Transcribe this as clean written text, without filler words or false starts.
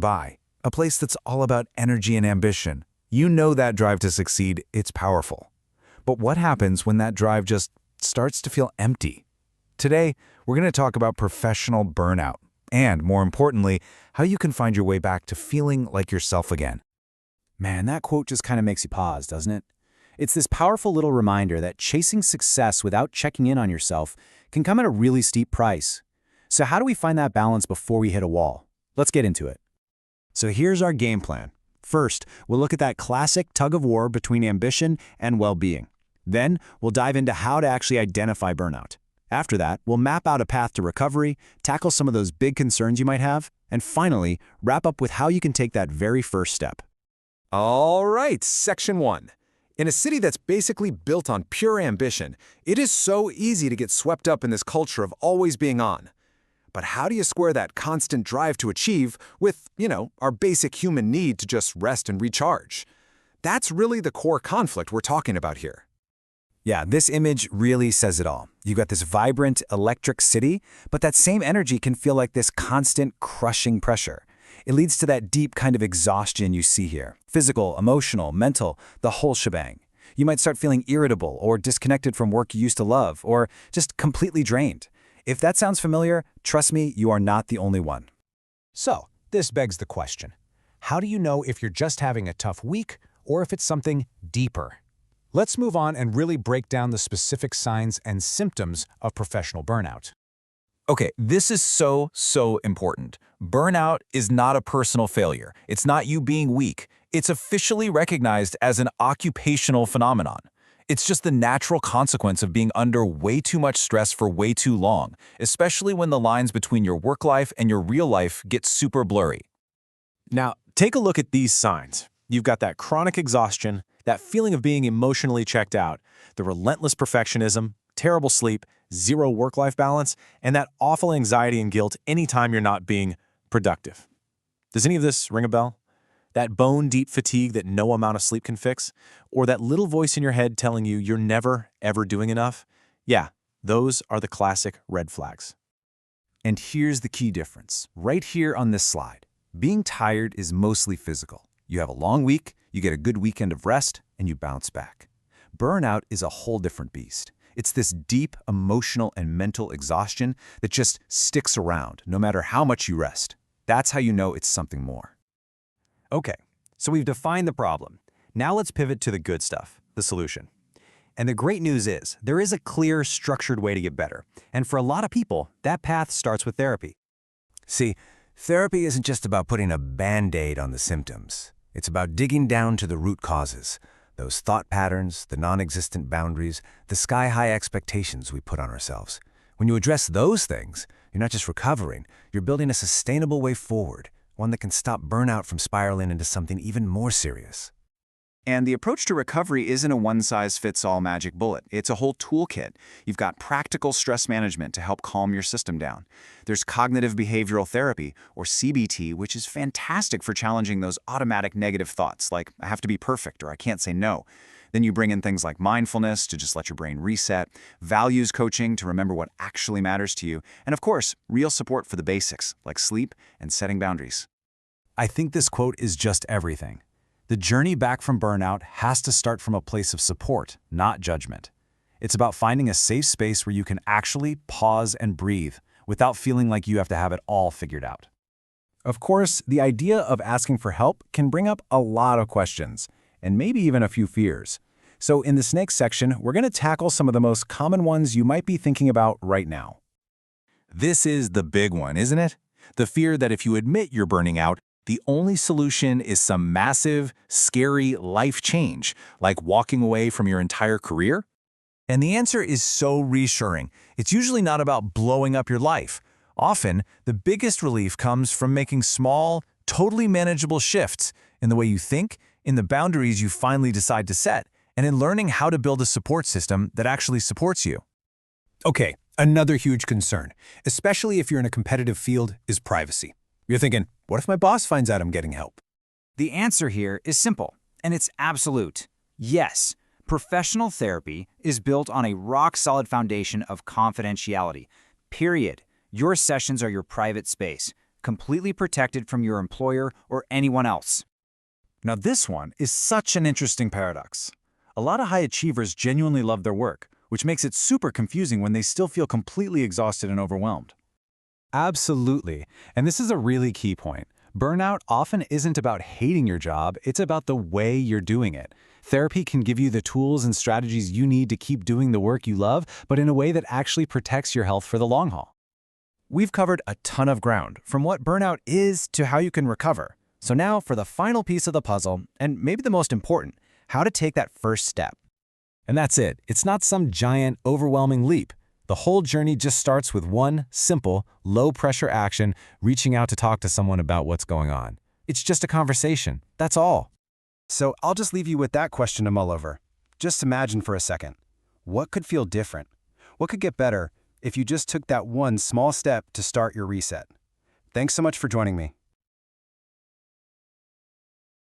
buy, a place that's all about energy and ambition. You know that drive to succeed, it's powerful. But what happens when that drive just starts to feel empty? Today, we're going to talk about professional burnout, and more importantly, how you can find your way back to feeling like yourself again. Man, that quote just kind of makes you pause, doesn't it? It's this powerful little reminder that chasing success without checking in on yourself can come at a really steep price. So how do we find that balance before we hit a wall? Let's get into it. So here's our game plan. First, we'll look at that classic tug-of-war between ambition and well-being. Then, we'll dive into how to actually identify burnout. After that, we'll map out a path to recovery, tackle some of those big concerns you might have, and finally, wrap up with how you can take that very first step. All right, Section 1. In a city that's basically built on pure ambition, it is so easy to get swept up in this culture of always being on. But how do you square that constant drive to achieve with, our basic human need to just rest and recharge? That's really the core conflict we're talking about here. Yeah, this image really says it all. You've got this vibrant, electric city, but that same energy can feel like this constant, crushing pressure. It leads to that deep kind of exhaustion you see here. Physical, emotional, mental, the whole shebang. You might start feeling irritable or disconnected from work you used to love, or just completely drained. If that sounds familiar, trust me, you are not the only one. So, this begs the question. How do you know if you're just having a tough week or if it's something deeper? Let's move on and really break down the specific signs and symptoms of professional burnout. Okay, this is so important. Burnout is not a personal failure. It's not you being weak. It's officially recognized as an occupational phenomenon. It's just the natural consequence of being under way too much stress for way too long, especially when the lines between your work life and your real life get super blurry. Now, take a look at these signs. You've got that chronic exhaustion, that feeling of being emotionally checked out, the relentless perfectionism, terrible sleep, zero work-life balance, and that awful anxiety and guilt anytime you're not being productive. Does any of this ring a bell? That bone-deep fatigue that no amount of sleep can fix? Or that little voice in your head telling you you're never, ever doing enough? Yeah, those are the classic red flags. And here's the key difference, right here on this slide. Being tired is mostly physical. You have a long week, you get a good weekend of rest, and you bounce back. Burnout is a whole different beast. It's this deep emotional and mental exhaustion that just sticks around no matter how much you rest. That's how you know it's something more. Okay, so we've defined the problem. Now let's pivot to the good stuff, the solution. And the great news is, there is a clear, structured way to get better. And for a lot of people, that path starts with therapy. See, therapy isn't just about putting a Band-Aid on the symptoms. It's about digging down to the root causes, those thought patterns, the non-existent boundaries, the sky-high expectations we put on ourselves. When you address those things, you're not just recovering, you're building a sustainable way forward, one that can stop burnout from spiraling into something even more serious. And the approach to recovery isn't a one-size-fits-all magic bullet. It's a whole toolkit. You've got practical stress management to help calm your system down. There's cognitive behavioral therapy, or CBT, which is fantastic for challenging those automatic negative thoughts, like, I have to be perfect, or I can't say no. Then you bring in things like mindfulness to just let your brain reset, values coaching to remember what actually matters to you, and of course, real support for the basics, like sleep and setting boundaries. I think this quote is just everything. The journey back from burnout has to start from a place of support, not judgment. It's about finding a safe space where you can actually pause and breathe without feeling like you have to have it all figured out. Of course, the idea of asking for help can bring up a lot of questions, and maybe even a few fears. So in this next section, we're going to tackle some of the most common ones you might be thinking about right now. This is the big one, isn't it? The fear that if you admit you're burning out, the only solution is some massive, scary life change, like walking away from your entire career? And the answer is so reassuring. It's usually not about blowing up your life. Often, the biggest relief comes from making small, totally manageable shifts in the way you think, in the boundaries you finally decide to set, and in learning how to build a support system that actually supports you. Okay, another huge concern, especially if you're in a competitive field, is privacy. You're thinking, what if my boss finds out I'm getting help? The answer here is simple, and it's absolute. Yes, professional therapy is built on a rock-solid foundation of confidentiality. Period. Your sessions are your private space. completely protected from your employer or anyone else. Now this one is such an interesting paradox. A lot of high achievers genuinely love their work, which makes it super confusing when they still feel completely exhausted and overwhelmed. Absolutely. And this is a really key point. Burnout often isn't about hating your job, it's about the way you're doing it. Therapy can give you the tools and strategies you need to keep doing the work you love, but in a way that actually protects your health for the long haul. We've covered a ton of ground, from what burnout is to how you can recover. So now for the final piece of the puzzle, and maybe the most important, how to take that first step. And that's it. It's not some giant, overwhelming leap. The whole journey just starts with one simple, low-pressure action, reaching out to talk to someone about what's going on. It's just a conversation. That's all. So I'll just leave you with that question to mull over. Just imagine for a second. What could feel different? What could get better if you just took that one small step to start your reset? Thanks so much for joining me.